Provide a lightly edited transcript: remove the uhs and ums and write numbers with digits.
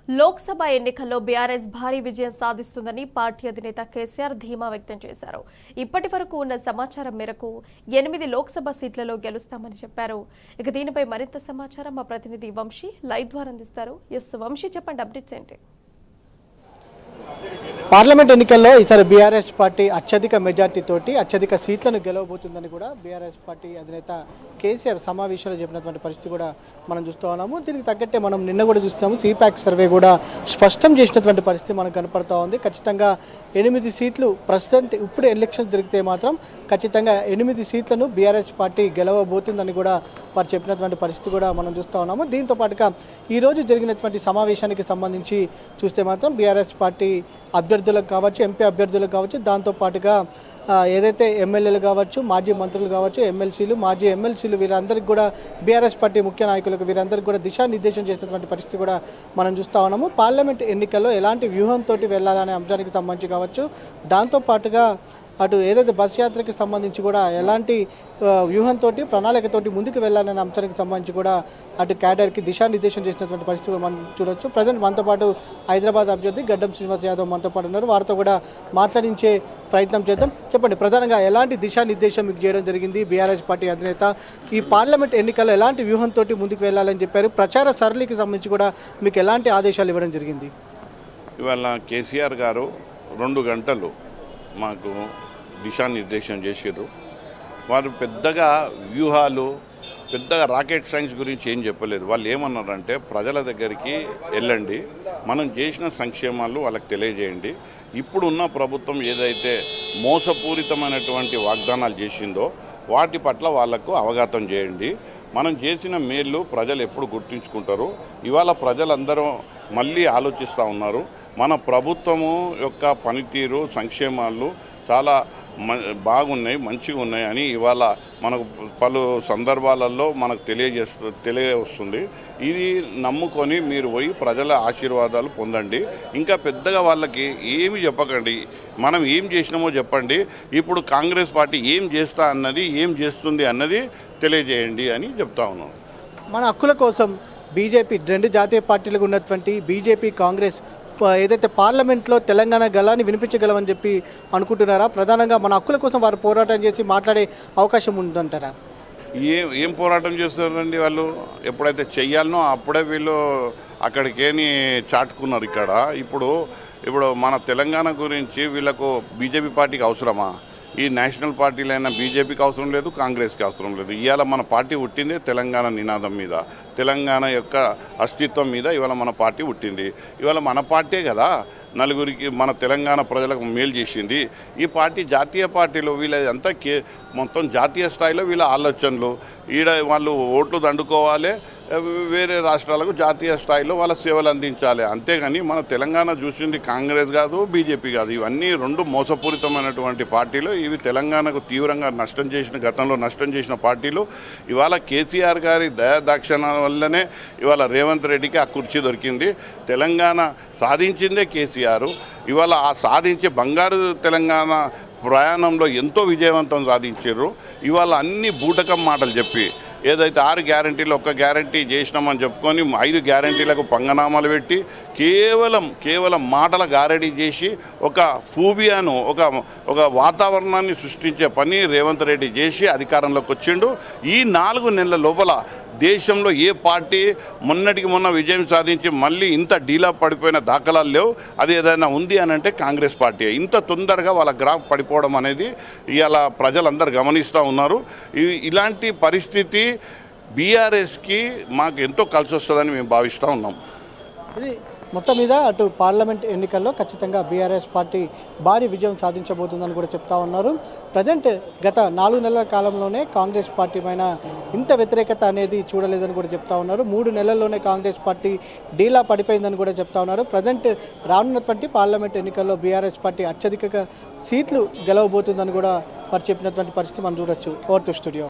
లోక్సభ ఎన్నికల్లో బీఆర్ఎస్ భారీ విజయం సాధిస్తుందని పార్టీ అధినేత కేసీఆర్ ధీమా వ్యక్తం చేశారు. ఇప్పటి వరకు ఉన్న సమాచారం మేరకు 8 లోక్సభ సీట్లలో గెలుస్తామని చెప్పారు. ఇక దీనిపై మరింత సమాచారం మా ప్రతినిధి వంశీ లైవ్ ద్వారా అందిస్తారు. వంశీ, చెప్పండి, అప్డేట్స్ ఏంటి? పార్లమెంట్ ఎన్నికల్లో ఈసారి బీఆర్ఎస్ పార్టీ అత్యధిక మెజార్టీ తోటి అత్యధిక సీట్లను గెలవబోతుందని కూడా బీఆర్ఎస్ పార్టీ అధినేత కేసీఆర్ సమావేశంలో చెప్పినటువంటి పరిస్థితి కూడా మనం చూస్తూ ఉన్నాము. దీనికి తగ్గట్టే మనం నిన్న కూడా చూస్తాము, సిపాక్ సర్వే కూడా స్పష్టం చేసినటువంటి పరిస్థితి మనకు కనపడుతూ ఉంది. ఖచ్చితంగా 8 సీట్లు ప్రస్తుతం ఇప్పుడు ఎలక్షన్స్ జరిగితే మాత్రం ఖచ్చితంగా 8 సీట్లను బీఆర్ఎస్ పార్టీ గెలవబోతుందని కూడా వారు చెప్పినటువంటి పరిస్థితి కూడా మనం చూస్తూ ఉన్నాము. దీంతో పాటుగా ఈరోజు జరిగినటువంటి సమావేశానికి సంబంధించి చూస్తే మాత్రం బీఆర్ఎస్ పార్టీ అభ్యర్థులకు కావచ్చు, ఎంపీ అభ్యర్థులకు కావచ్చు, దాంతోపాటుగా ఏదైతే ఎమ్మెల్యేలు కావచ్చు, మాజీ మంత్రులు కావచ్చు, ఎమ్మెల్సీలు, మాజీ ఎమ్మెల్సీలు వీరందరికీ కూడా బీఆర్ఎస్ పార్టీ ముఖ్య నాయకులకు వీరందరికీ కూడా దిశానిర్దేశం చేసినటువంటి పరిస్థితి కూడా మనం చూస్తూ ఉన్నాము. పార్లమెంట్ ఎన్నికల్లో ఎలాంటి వ్యూహంతో వెళ్ళాలనే అంశానికి సంబంధించి కావచ్చు, దాంతోపాటుగా అటు ఏదైతే బస్ యాత్రకి సంబంధించి కూడా ఎలాంటి వ్యూహంతో ప్రణాళికతోటి ముందుకు వెళ్ళాలనే అంశానికి సంబంధించి కూడా అటు క్యాడర్కి దిశానిర్దేశం చేసినటువంటి పరిస్థితి మనం చూడొచ్చు. ప్రజెంట్ మనతో పాటు హైదరాబాద్ అభ్యర్థి గడ్డం శ్రీనివాస్ యాదవ్ మనతో పాటు ఉన్నారు. వారితో కూడా మాట్లాడించే ప్రయత్నం చేద్దాం. చెప్పండి, ప్రధానంగా ఎలాంటి దిశానిర్దేశం మీకు చేయడం జరిగింది? బీఆర్ఎస్ పార్టీ అధినేత ఈ పార్లమెంట్ ఎన్నికల్లో ఎలాంటి వ్యూహంతో ముందుకు వెళ్ళాలని చెప్పారు? ప్రచార సరళికి సంబంధించి కూడా మీకు ఎలాంటి ఆదేశాలు ఇవ్వడం జరిగింది? ఇవాళ కేసీఆర్ గారు 2 గంటలు మాకు దిశానిర్దేశం చేసారు. వారు పెద్దగా వ్యూహాలు, పెద్దగా రాకెట్ సైన్స్ గురించి ఏం చెప్పలేదు. వాళ్ళు ఏమన్నారంటే ప్రజల దగ్గరికి వెళ్ళండి, మనం చేసిన సంక్షేమాలు వాళ్ళకి తెలియజేయండి, ఇప్పుడున్న ప్రభుత్వం ఏదైతే మోసపూరితమైనటువంటి వాగ్దానాలు చేసిందో వాటి పట్ల వాళ్లకు అవగాహన చేయండి, మనం చేసిన మేళ్ళు ప్రజలు ఎప్పుడు గుర్తుంచుకుంటారు, ఇవాళ ప్రజలందరూ మళ్ళీ ఆలోచిస్తూ ఉన్నారు, మన ప్రభుత్వము యొక్క పనితీరు సంక్షేమాలు చాలా బాగున్నాయి, మంచిగా ఉన్నాయి అని ఇవాళ మనకు పలు సందర్భాలలో మనకు తెలియవస్తుంది. ఇది నమ్ముకొని మీరు పోయి ప్రజల ఆశీర్వాదాలు పొందండి, ఇంకా పెద్దగా వాళ్ళకి ఏమి చెప్పకండి, మనం ఏం చేసినామో చెప్పండి, ఇప్పుడు కాంగ్రెస్ పార్టీ ఏం చేస్తా అన్నది, ఏం చేస్తుంది అన్నది తెలియజేయండి అని చెప్తా ఉన్నాం. మన హక్కుల కోసం బీజేపీ, 2 జాతీయ పార్టీలకు ఉన్నటువంటి బీజేపీ, కాంగ్రెస్ ఏదైతే పార్లమెంట్లో తెలంగాణ గలాన్ని వినిపించగలమని చెప్పి అనుకుంటున్నారా? ప్రధానంగా మన హక్కుల కోసం వారు పోరాటం చేసి మాట్లాడే అవకాశం ఉందంటారా? ఏం పోరాటం చేస్తారండి వాళ్ళు? ఎప్పుడైతే చెయ్యాలనో అప్పుడే వీళ్ళు అక్కడికేని చాటుకున్నారు. ఇప్పుడు మన తెలంగాణ గురించి వీళ్ళకు బీజేపీ పార్టీకి అవసరమా? ఈ నేషనల్ పార్టీలైనా బీజేపీకి అవసరం లేదు, కాంగ్రెస్కి అవసరం లేదు. ఇవాళ మన పార్టీ పుట్టిందే తెలంగాణ నినాదం మీద, తెలంగాణ యొక్క అస్తిత్వం మీద ఇవాళ మన పార్టీ పుట్టింది. ఇవాళ మన పార్టీ కదా నలుగురికి మన తెలంగాణ ప్రజలకు మేలు చేసింది. ఈ పార్టీ జాతీయ పార్టీలో వీళ్ళంతా మొత్తం జాతీయ స్థాయిలో వీళ్ళ ఆలోచనలు, వాళ్ళు ఓట్లు దండుకోవాలి, వేరే రాష్ట్రాలకు జాతీయ స్థాయిలో వాళ్ళ సేవలు అందించాలి. అంతేగాని మన తెలంగాణ చూసింది కాంగ్రెస్ కాదు, బీజేపీ కాదు. ఇవన్నీ 2 మోసపూరితమైనటువంటి పార్టీలు. ఇవి తెలంగాణకు తీవ్రంగా గతంలో నష్టం చేసిన పార్టీలు. ఇవాళ కేసీఆర్ గారి దయాదాక్షిణ్యాల వల్లనే ఇవాళ రేవంత్ రెడ్డికి ఆ కుర్చీ దొరికింది. తెలంగాణ సాధించిందే కేసీఆర్. ఇవాళ ఆ సాధించే బంగారు తెలంగాణ ప్రయాణంలో ఎంతో విజయవంతం సాధించారు. ఇవాళ అన్ని బూటకం మాటలు చెప్పి ఏదైతే 6 గ్యారంటీలు 1 గ్యారంటీ చేసినామని చెప్పుకొని 5 గ్యారంటీలకు పంగనామాలు పెట్టి కేవలం మాటల గారడీ చేసి ఒక ఫూబియాను, ఒక వాతావరణాన్ని సృష్టించే పని రేవంత్ రెడ్డి చేసి అధికారంలోకి వచ్చిండు. ఈ 4 నెలల లోపల దేశంలో ఏ పార్టీ మొన్నటికి మొన్న విజయం సాధించి మళ్ళీ ఇంత డీలా పడిపోయిన దాఖలాలు లేవు. అది ఏదైనా ఉంది అని అంటే కాంగ్రెస్ పార్టీ. ఇంత తొందరగా వాళ్ళ గ్రాఫ్ పడిపోవడం అనేది ఇవాళ ప్రజలందరూ గమనిస్తూ ఉన్నారు. ఇలాంటి పరిస్థితి బీఆర్ఎస్కి మాకు ఎంతో కలిసి వస్తుందని మేము భావిస్తూ ఉన్నాం. మొత్తం మీద అటు పార్లమెంట్ ఎన్నికల్లో ఖచ్చితంగా బీఆర్ఎస్ పార్టీ భారీ విజయం సాధించబోతుందని కూడా చెప్తా ఉన్నారు. ప్రజెంట్ గత 4 నెలల కాలంలోనే కాంగ్రెస్ పార్టీ పైన ఇంత వ్యతిరేకత అనేది చూడలేదని కూడా చెప్తా ఉన్నారు. 3 నెలల్లోనే కాంగ్రెస్ పార్టీ డీలా పడిపోయిందని కూడా చెప్తా ఉన్నారు. ప్రజెంట్ రానున్నటువంటి పార్లమెంట్ ఎన్నికల్లో బీఆర్ఎస్ పార్టీ అత్యధిక సీట్లు గెలవబోతుందని కూడా వారు చెప్పినటువంటి పరిస్థితి మనం చూడొచ్చు. Over to studio.